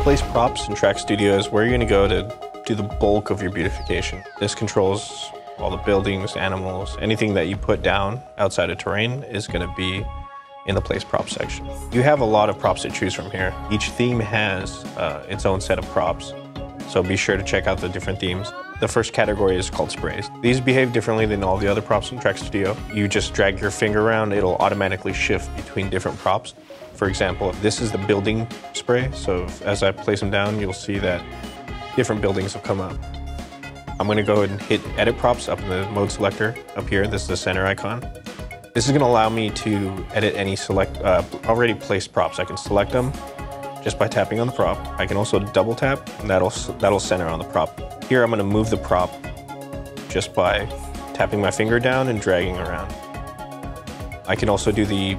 Place props in Track Studio is where you're gonna go to do the bulk of your beautification. This controls all the buildings, animals, anything that you put down outside of terrain is gonna be in the Place Props section. You have a lot of props to choose from here. Each theme has its own set of props, so be sure to check out the different themes. The first category is called sprays. These behave differently than all the other props in Track Studio. You just drag your finger around, it'll automatically shift between different props. For example, this is the building spray, so as I place them down, you'll see that different buildings have come up. I'm gonna go ahead and hit Edit Props up in the mode selector up here. This is the center icon. This is gonna allow me to edit any already placed props. I can select them just by tapping on the prop. I can also double tap, and that'll center on the prop. Here I'm gonna move the prop just by tapping my finger down and dragging around. I can also do the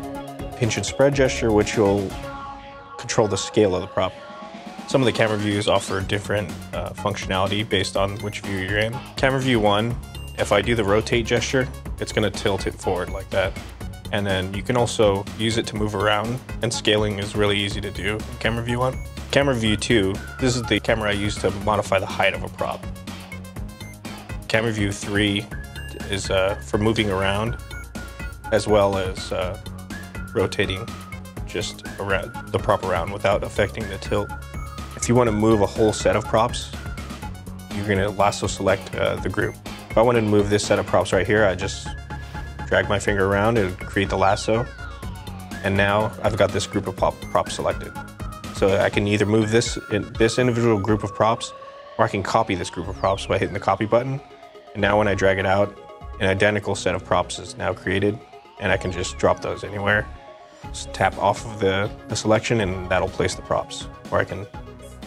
pinch and spread gesture, which will control the scale of the prop. Some of the camera views offer different functionality based on which view you're in. Camera view 1, if I do the rotate gesture, it's gonna tilt it forward like that. And then you can also use it to move around, and scaling is really easy to do in camera view 1. Camera view 2, this is the camera I use to modify the height of a prop. Camera view 3 is for moving around, as well as rotating just around the prop around without affecting the tilt. If you want to move a whole set of props, you're going to lasso select the group. If I wanted to move this set of props right here, I just drag my finger around and create the lasso. And now I've got this group of props selected. So I can either move this individual group of props, or I can copy this group of props by hitting the copy button. And now when I drag it out, an identical set of props is now created, and I can just drop those anywhere. Just tap off of the selection and that'll place the props. Or I can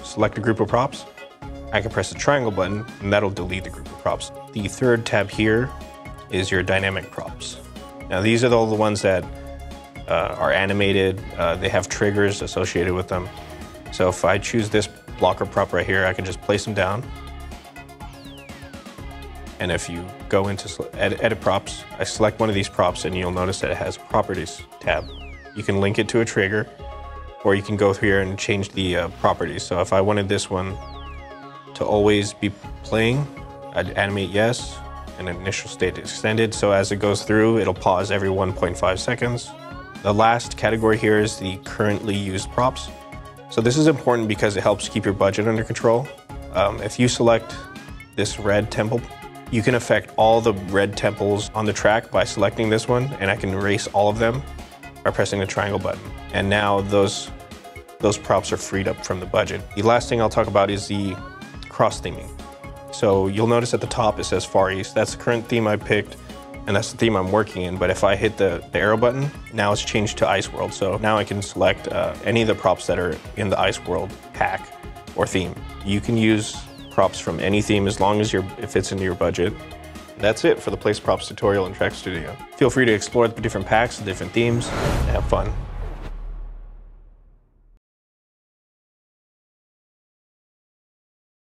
select a group of props, I can press the triangle button and that'll delete the group of props. The third tab here is your dynamic props. Now these are all the ones that are animated, they have triggers associated with them. So if I choose this blocker prop right here, I can just place them down. And if you go into edit props, I select one of these props and you'll notice that it has a properties tab. You can link it to a trigger, or you can go through here and change the properties. So if I wanted this one to always be playing, I'd animate yes, and initial state extended. So as it goes through, it'll pause every 1.5 seconds. The last category here is the currently used props. So this is important because it helps keep your budget under control. If you select this red temple, you can affect all the red temples on the track by selecting this one, and I can erase all of them by pressing the triangle button. And now those props are freed up from the budget. The last thing I'll talk about is the cross-theming. So you'll notice at the top it says Far East. That's the current theme I picked, and that's the theme I'm working in. But if I hit the arrow button, now it's changed to Ice World. So now I can select any of the props that are in the Ice World pack or theme. You can use props from any theme as long as it fits into your budget. That's it for the Place Props tutorial in Track Studio. Feel free to explore the different packs, the different themes, and have fun.